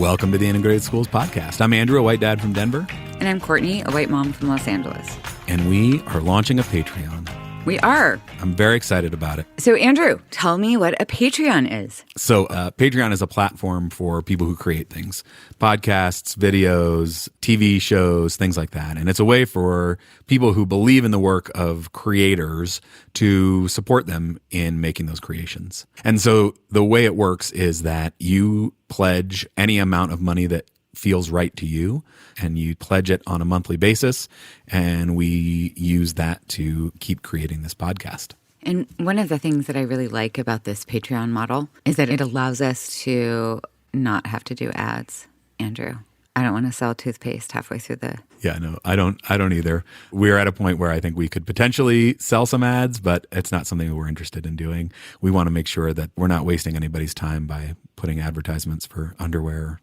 Welcome to the Integrated Schools Podcast. I'm Andrew, a white dad from Denver. And I'm Courtney, a white mom from Los Angeles. And we are launching a Patreon. We are. I'm very excited about it. So, Andrew, tell me what a Patreon is. So, Patreon is a platform for people who create things. Podcasts, videos, TV shows, things like that. And it's a way for people who believe in the work of creators to support them in making those creations. And so the way it works is that you pledge any amount of money that feels right to you, and you pledge it on a monthly basis, and we use that to keep creating this podcast. And one of the things that I really like about this Patreon model is that it allows us to not have to do ads. Andrew, I don't want to sell toothpaste halfway through the... Yeah, no, I don't either. We're at a point where I think we could potentially sell some ads, but it's not something that we're interested in doing. We want to make sure that we're not wasting anybody's time by putting advertisements for underwear,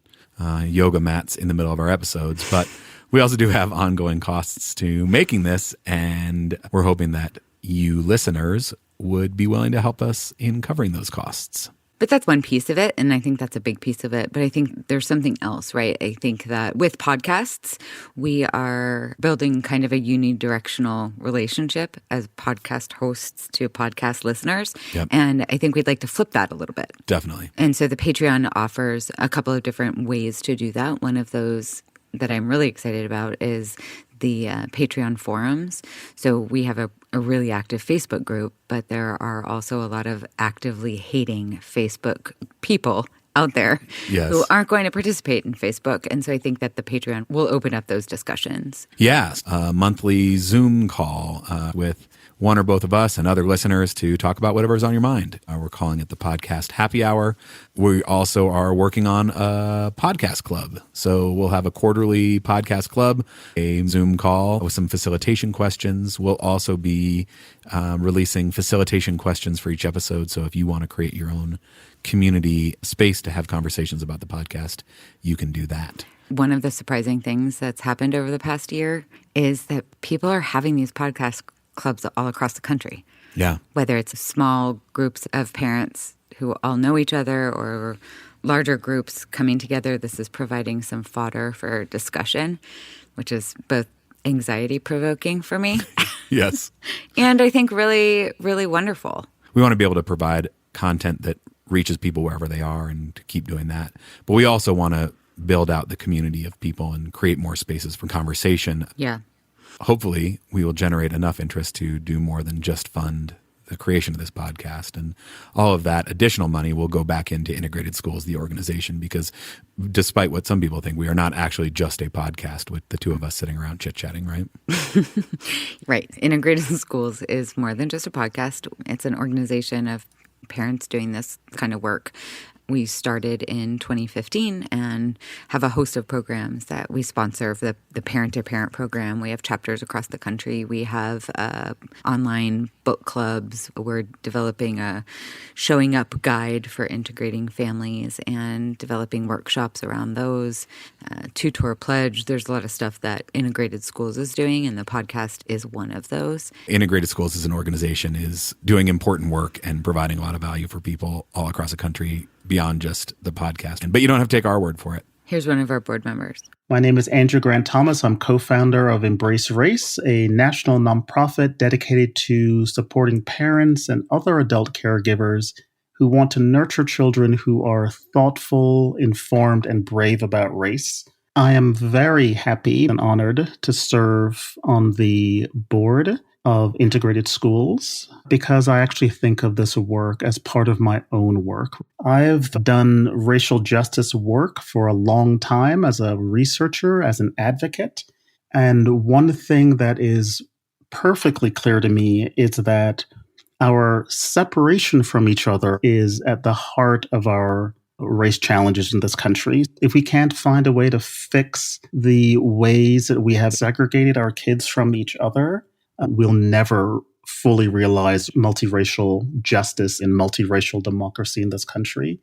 yoga mats in the middle of our episodes. But we also do have ongoing costs to making this, and we're hoping that you listeners would be willing to help us in covering those costs. But that's one piece of it, and I think that's a big piece of it. But I think there's something else, right? I think that with podcasts, we are building kind of a unidirectional relationship as podcast hosts to podcast listeners. Yep. And I think we'd like to flip that a little bit. Definitely. And so the Patreon offers a couple of different ways to do that. One of those that I'm really excited about is the Patreon forums. So we have a really active Facebook group, but there are also a lot of actively hating Facebook people out there who aren't going to participate in Facebook. And so I think that the Patreon will open up those discussions. Yes, a monthly Zoom call with one or both of us and other listeners to talk about whatever's on your mind. We're calling it the Podcast Happy Hour. We also are working on a podcast club. So we'll have a quarterly podcast club, a Zoom call with some facilitation questions. We'll also be releasing facilitation questions for each episode. So if you want to create your own community space to have conversations about the podcast, you can do that. One of the surprising things that's happened over the past year is that people are having these podcast clubs all across the country. Yeah. Whether it's small groups of parents who all know each other or larger groups coming together, this is providing some fodder for discussion, which is both anxiety provoking for me. Yes. And I think really, really wonderful. We want to be able to provide content that reaches people wherever they are and to keep doing that. But we also want to build out the community of people and create more spaces for conversation. Yeah. Hopefully, we will generate enough interest to do more than just fund the creation of this podcast. And all of that additional money will go back into Integrated Schools, the organization, because despite what some people think, we are not actually just a podcast with the two of us sitting around chit-chatting, right? Right. Integrated Schools is more than just a podcast. It's an organization of parents doing this kind of work. We started in 2015 and have a host of programs that we sponsor. The Parent-to-Parent program. We have chapters across the country. We have online book clubs. We're developing a showing up guide for integrating families and developing workshops around those. Tutor Pledge. There's a lot of stuff that Integrated Schools is doing, and the podcast is one of those. Integrated Schools as an organization is doing important work and providing a lot of value for people all across the country beyond just the podcast. But you don't have to take our word for it. Here's one of our board members. My name is Andrew Grant Thomas. I'm co-founder of Embrace Race, a national nonprofit dedicated to supporting parents and other adult caregivers who want to nurture children who are thoughtful, informed, and brave about race. I am very happy and honored to serve on the board of Integrated Schools because I actually think of this work as part of my own work. I've done racial justice work for a long time as a researcher, as an advocate. And one thing that is perfectly clear to me is that our separation from each other is at the heart of our race challenges in this country. If we can't find a way to fix the ways that we have segregated our kids from each other, we'll never fully realize multiracial justice and multiracial democracy in this country.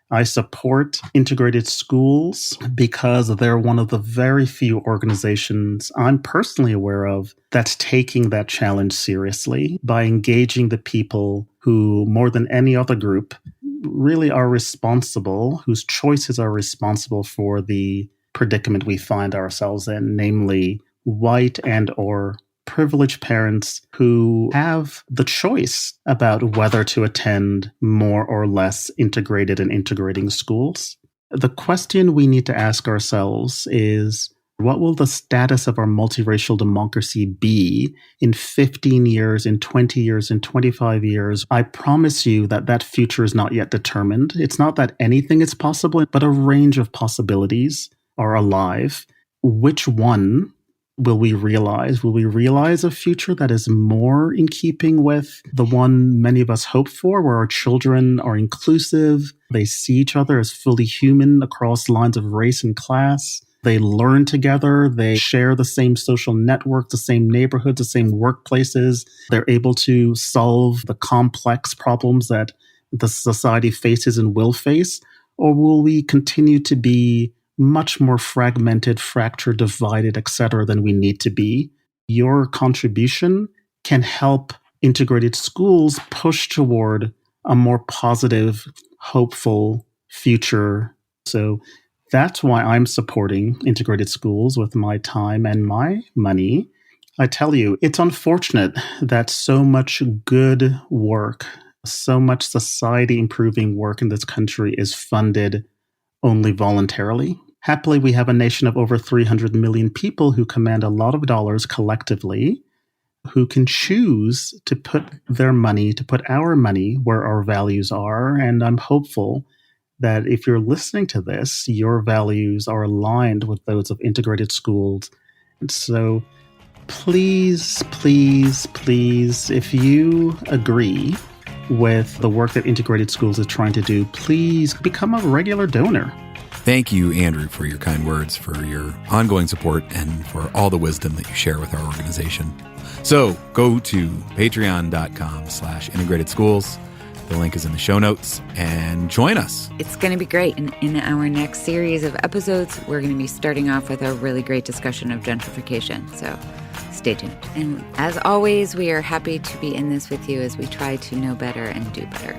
I support Integrated Schools because they're one of the very few organizations I'm personally aware of that's taking that challenge seriously by engaging the people who, more than any other group, really are responsible, whose choices are responsible for the predicament we find ourselves in, namely white and or privileged parents who have the choice about whether to attend more or less integrated and integrating schools. The question we need to ask ourselves is, what will the status of our multiracial democracy be in 15 years, in 20 years, in 25 years? I promise you that that future is not yet determined. It's not that anything is possible, but a range of possibilities are alive. Which one will we realize? Will we realize a future that is more in keeping with the one many of us hope for, where our children are inclusive, they see each other as fully human across lines of race and class, they learn together, they share the same social network, the same neighborhoods, the same workplaces, they're able to solve the complex problems that the society faces and will face? Or will we continue to be much more fragmented, fractured, divided, etc., than we need to be? Your contribution can help integrated schools push toward a more positive, hopeful future. So that's why I'm supporting integrated schools with my time and my money. I tell you, it's unfortunate that so much good work, so much society improving work in this country is funded only voluntarily. Happily, we have a nation of over 300 million people who command a lot of dollars collectively, who can choose to put their money, to put our money where our values are. And I'm hopeful that if you're listening to this, your values are aligned with those of integrated schools. And so please, please, please, if you agree with the work that integrated schools is trying to do, please become a regular donor. Thank you, Andrew, for your kind words, for your ongoing support, and for all the wisdom that you share with our organization. So go to patreon.com/integrated schools. The link is in the show notes, and join us. It's going to be great. In our next series of episodes, we're going to be starting off with a really great discussion of gentrification. So stay tuned. And as always, we are happy to be in this with you as we try to know better and do better.